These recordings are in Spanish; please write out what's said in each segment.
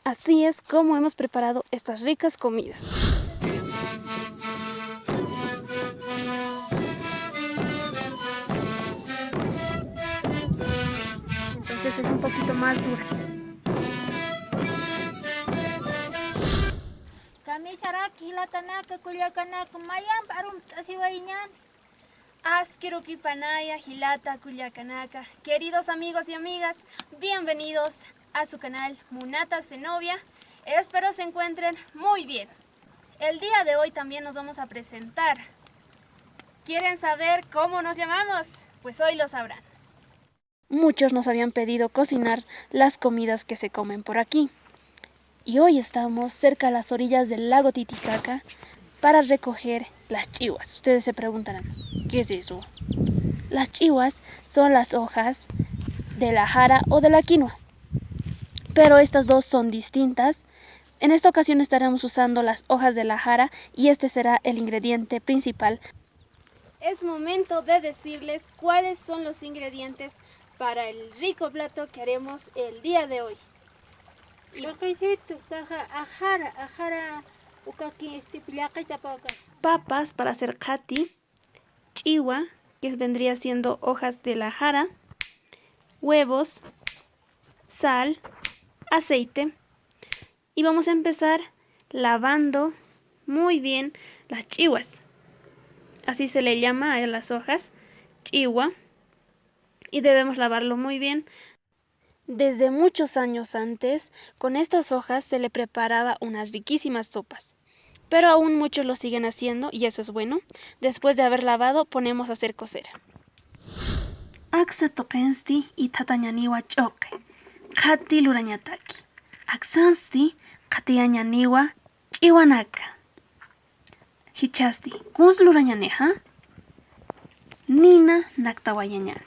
Así es como hemos preparado estas ricas comidas. Entonces es un poquito más dura. Askeruki Panaya, Gilata, Culiacanaka. Queridos amigos y amigas, bienvenidos a su canal Munata Zenobia. Espero se encuentren muy bien. El día de hoy también nos vamos a presentar. ¿Quieren saber cómo nos llamamos? Pues hoy lo sabrán. Muchos nos habían pedido cocinar las comidas que se comen por aquí. Y hoy estamos cerca a las orillas del lago Titicaca para recoger las chihuas. Ustedes se preguntarán, ¿qué es eso? Las chihuas son las hojas de la jara o de la quinoa, pero estas dos son distintas. En esta ocasión estaremos usando las hojas de la jara y este será el ingrediente principal. Es momento de decirles cuáles son los ingredientes para el rico plato que haremos el día de hoy. Papas para hacer kati, chiwa, que vendría siendo hojas de la jara, huevos, sal, aceite. Y vamos a empezar lavando muy bien las chihuas. Así se le llama a las hojas, chiwa. Y debemos lavarlo muy bien. Desde muchos años antes, con estas hojas se le preparaba unas riquísimas sopas. Pero aún muchos lo siguen haciendo y eso es bueno. Después de haber lavado, ponemos a hacer cocer. Aksa tokensti y tatañaniwa choque. Kati lurañataki. Aksansti katiañaniwa chiwanaka. Hichasti kus lurañaneja. Nina naktawayañan.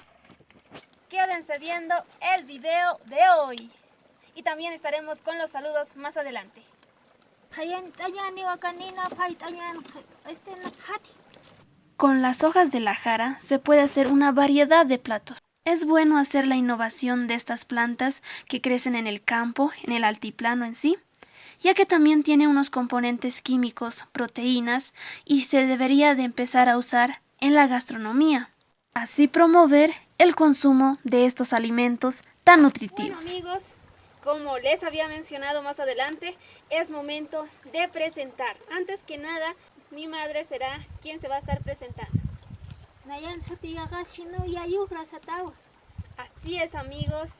Quédense viendo el video de hoy. Y también estaremos con los saludos más adelante. Con las hojas de la jara se puede hacer una variedad de platos. Es bueno hacer la innovación de estas plantas que crecen en el campo, en el altiplano en sí, ya que también tiene unos componentes químicos, proteínas, y se debería de empezar a usar en la gastronomía. Así promover el consumo de estos alimentos tan nutritivos. Bueno, amigos, como les había mencionado más adelante, es momento de presentar. Antes que nada, mi madre será quien se va a estar presentando. Así es, amigos.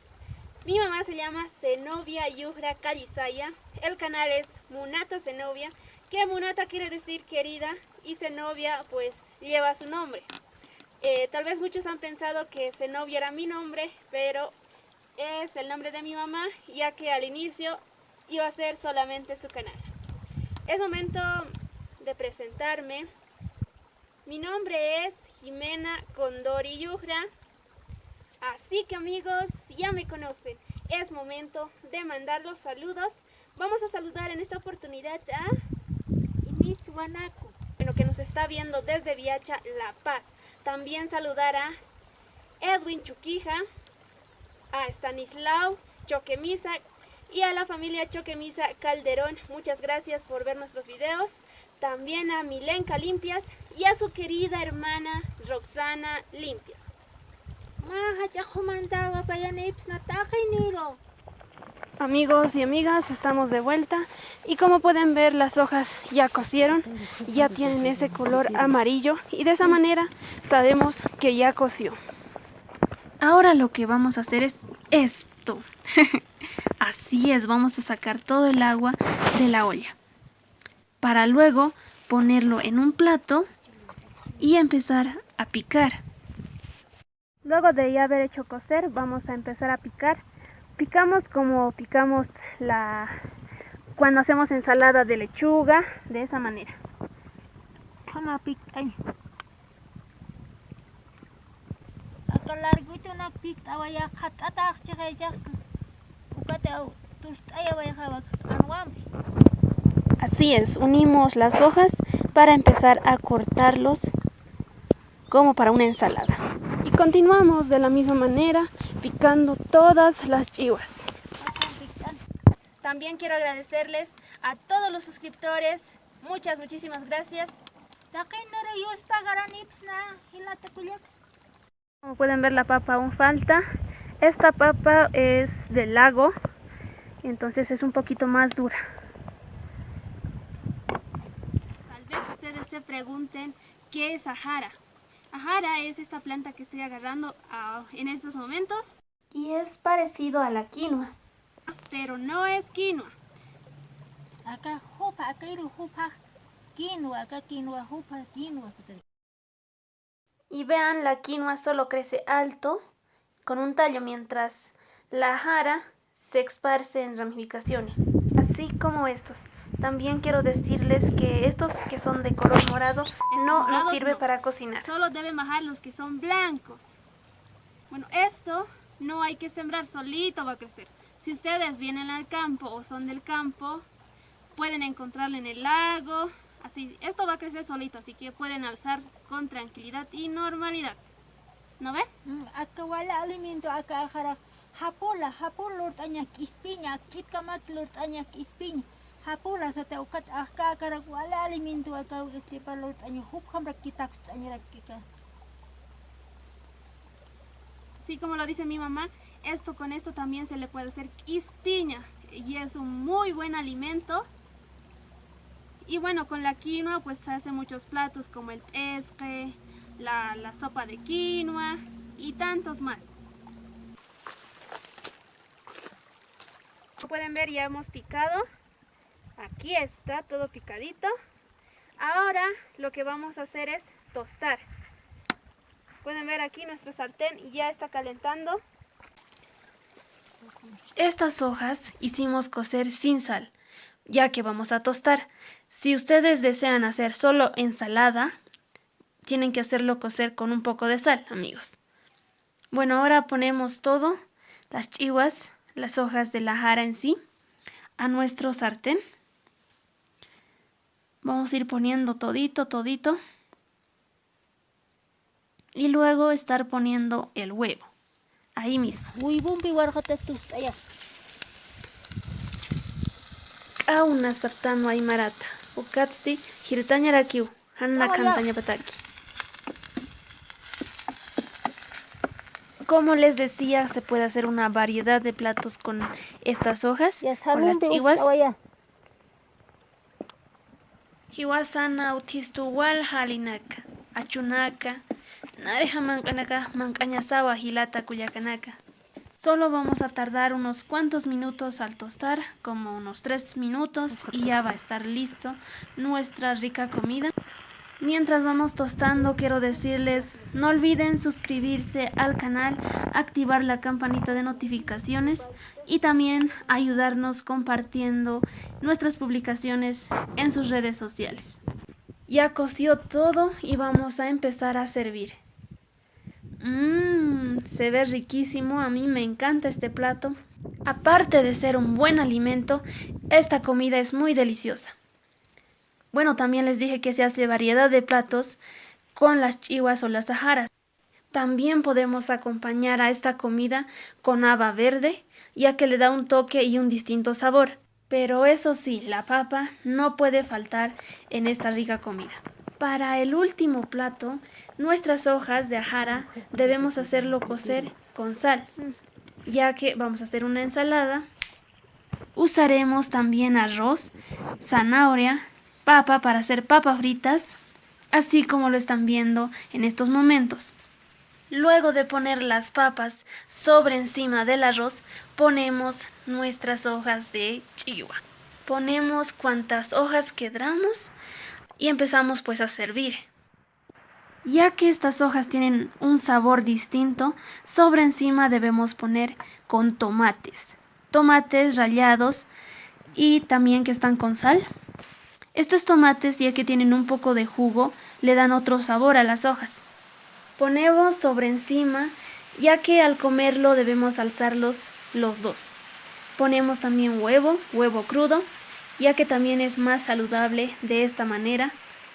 Mi mamá se llama Zenobia Yujra Callisaya. El canal es Munata Zenobia, que Munata quiere decir querida y Zenobia pues lleva su nombre. Tal vez muchos han pensado que Zenobia era mi nombre, pero es el nombre de mi mamá, ya que al inicio iba a ser solamente su canal. Es momento de presentarme. Mi nombre es Jimena Condori Yujra, así que amigos, ya me conocen. Es momento de mandar los saludos. Vamos a saludar en esta oportunidad a Inis Wanaku, que nos está viendo desde Viacha, La Paz. También saludar a Edwin Chuquija, a Stanislao Choquemisa y a la familia Choquemisa Calderón. Muchas gracias por ver nuestros videos. También a Milenka Limpias y a su querida hermana Roxana Limpias. Amigos y amigas, estamos de vuelta y como pueden ver las hojas ya cocieron, ya tienen ese color amarillo y de esa manera sabemos que ya coció. Ahora lo que vamos a hacer es esto. Así es, vamos a sacar todo el agua de la olla para luego ponerlo en un plato y empezar a picar. Luego de ya haber hecho cocer, vamos a empezar a picar. Picamos como picamos cuando hacemos ensalada de lechuga, de esa manera. Así es, unimos las hojas para empezar a cortarlos como para una ensalada. Y continuamos de la misma manera picando todas las chihuas. También quiero agradecerles a todos los suscriptores. Muchísimas gracias. Como pueden ver, la papa aún falta. Esta papa es del lago, entonces es un poquito más dura. Tal vez ustedes se pregunten qué es ajara. Ajara es esta planta que estoy agarrando en estos momentos y es parecido a la quinoa, pero no es quinoa. Acá jupa, acá iru jupa, quinoa, acá quinoa, jupa, quinoa. Y vean, la quinoa solo crece alto con un tallo, mientras la ajara se esparce en ramificaciones, así como estos. También quiero decirles que estos que son de color morado no nos sirve para cocinar. Solo deben bajar los que son blancos. Bueno, esto no hay que sembrar, solito va a crecer. Si ustedes vienen al campo o son del campo, pueden encontrarlo en el lago. Así, esto va a crecer solito, así que pueden alzar con tranquilidad y normalidad. ¿No ven? Acá wala alimento, acá ajara. Hapula lort aña kispiña, kitkamat lort aña kispiña. Hapula sa te ukat acá cara wala alimento acá pa lort aña hup hamra kitak aña kika. Así como lo dice mi mamá, con esto también se le puede hacer quispiña y es un muy buen alimento. Y bueno, con la quinoa pues se hacen muchos platos como el esque, la sopa de quinoa y tantos más. Como pueden ver, ya hemos picado. Aquí está todo picadito. Ahora lo que vamos a hacer es tostar. Pueden ver aquí nuestro sartén ya está calentando. Estas hojas hicimos cocer sin sal, ya que vamos a tostar. Si ustedes desean hacer solo ensalada, tienen que hacerlo cocer con un poco de sal, amigos. Bueno, ahora ponemos todo, las chihuas, las hojas de la jara en sí, a nuestro sartén. Vamos a ir poniendo todito. Y luego estar poniendo el huevo, ahí mismo. Una sartano ay marata. Ukatsti, hirtañarakiu, hanna cantaña pataki. Como les decía, se puede hacer una variedad de platos con estas hojas, con las chihuas. Hiwasana utistu wal halinaka, achunaka, nareja mankanaka, mankañasawa hilata kuyakanaka. Solo vamos a tardar unos cuantos minutos al tostar, como unos 3 minutos, y ya va a estar listo nuestra rica comida. Mientras vamos tostando, quiero decirles, no olviden suscribirse al canal, activar la campanita de notificaciones y también ayudarnos compartiendo nuestras publicaciones en sus redes sociales. Ya coció todo y vamos a empezar a servir. Se ve riquísimo, a mí me encanta este plato. Aparte de ser un buen alimento, esta comida es muy deliciosa. Bueno, también les dije que se hace variedad de platos con las chihuas o las ajaras. También podemos acompañar a esta comida con haba verde, ya que le da un toque y un distinto sabor. Pero eso sí, la papa no puede faltar en esta rica comida. Para el último plato, nuestras hojas de ajara debemos hacerlo cocer con sal, ya que vamos a hacer una ensalada. Usaremos también arroz, zanahoria, papa para hacer papas fritas, así como lo están viendo en estos momentos. Luego de poner las papas sobre encima del arroz, ponemos nuestras hojas de chihuahua. Ponemos cuantas hojas queramos y empezamos pues a servir. Ya que estas hojas tienen un sabor distinto, sobre encima debemos poner con tomates rallados y también que están con sal. Estos tomates, ya que tienen un poco de jugo, le dan otro sabor a las hojas. Ponemos sobre encima, ya que al comerlo debemos alzarlos los dos. Ponemos también huevo crudo, ya que también es más saludable de esta manera.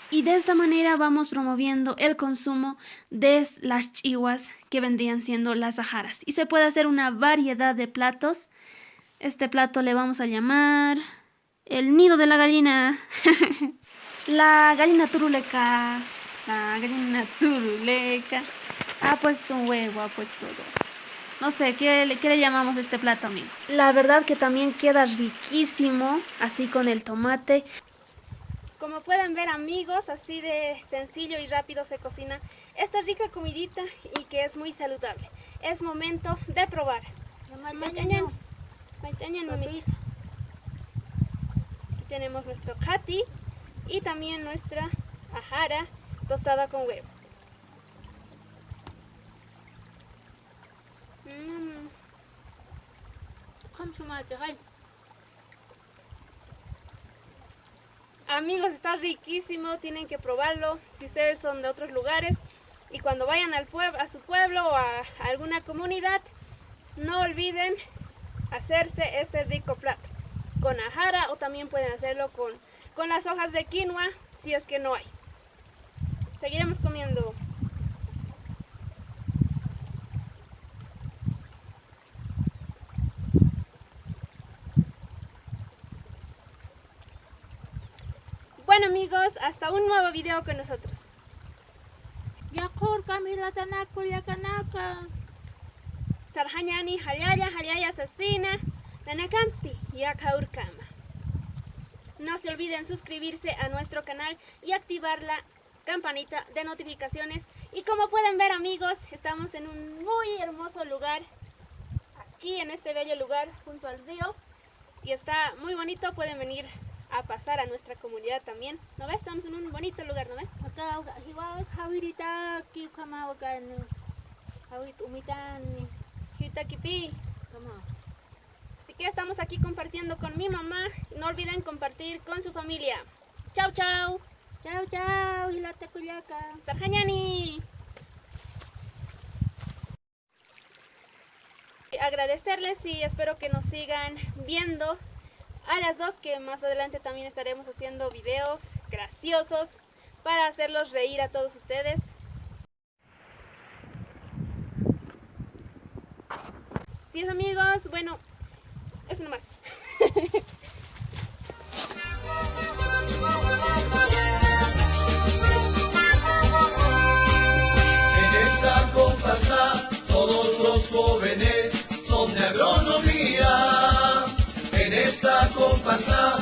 Y de esta manera vamos promoviendo el consumo de las chihuas que vendrían siendo las ajaras. Y se puede hacer una variedad de platos Este plato le vamos a llamar el nido de la gallina. La gallina turuleca. La gallina turuleca. Ha puesto un huevo, ha puesto dos. No sé, ¿qué le llamamos a este plato, amigos? La verdad que también queda riquísimo, así con el tomate. Como pueden ver, amigos, así de sencillo y rápido se cocina esta rica comidita y que es muy saludable. Es momento de probar. Maitañan, mamita. Aquí tenemos nuestro kati y también nuestra ajara tostada con huevo. Amigos, está riquísimo, tienen que probarlo si ustedes son de otros lugares y cuando vayan a su pueblo o a alguna comunidad, no olviden hacerse este rico plato con ajara, o también pueden hacerlo con las hojas de quinoa si es que no hay. Seguiremos comiendo. Bueno, amigos, hasta un nuevo video con nosotros. Yakur Camila Tanako Yakanaka. Sarhañani Hayaya Asesina Nanakamsti Yakaurkama. No se olviden suscribirse a nuestro canal y activar la campanita de notificaciones. Y como pueden ver, amigos, estamos en un muy hermoso lugar, aquí en este bello lugar junto al río, y está muy bonito. Pueden venir a pasar a nuestra comunidad también, ¿no ves? Estamos en un bonito lugar, ¿no ves? Acá igual Javirita aquí kama wakan Javit umitan Hitakipi. kama. Así que estamos aquí compartiendo con mi mamá. No olviden compartir con su familia. Chau, chau. Chao chao hilata kuyaka. Sarhañani. Agradecerles y espero que nos sigan viendo a las dos, que más adelante también estaremos haciendo videos graciosos para hacerlos reír a todos ustedes. Así es, amigos, bueno, eso nomás. En esta comparsa todos los jóvenes son de agronomía. En esta comparsa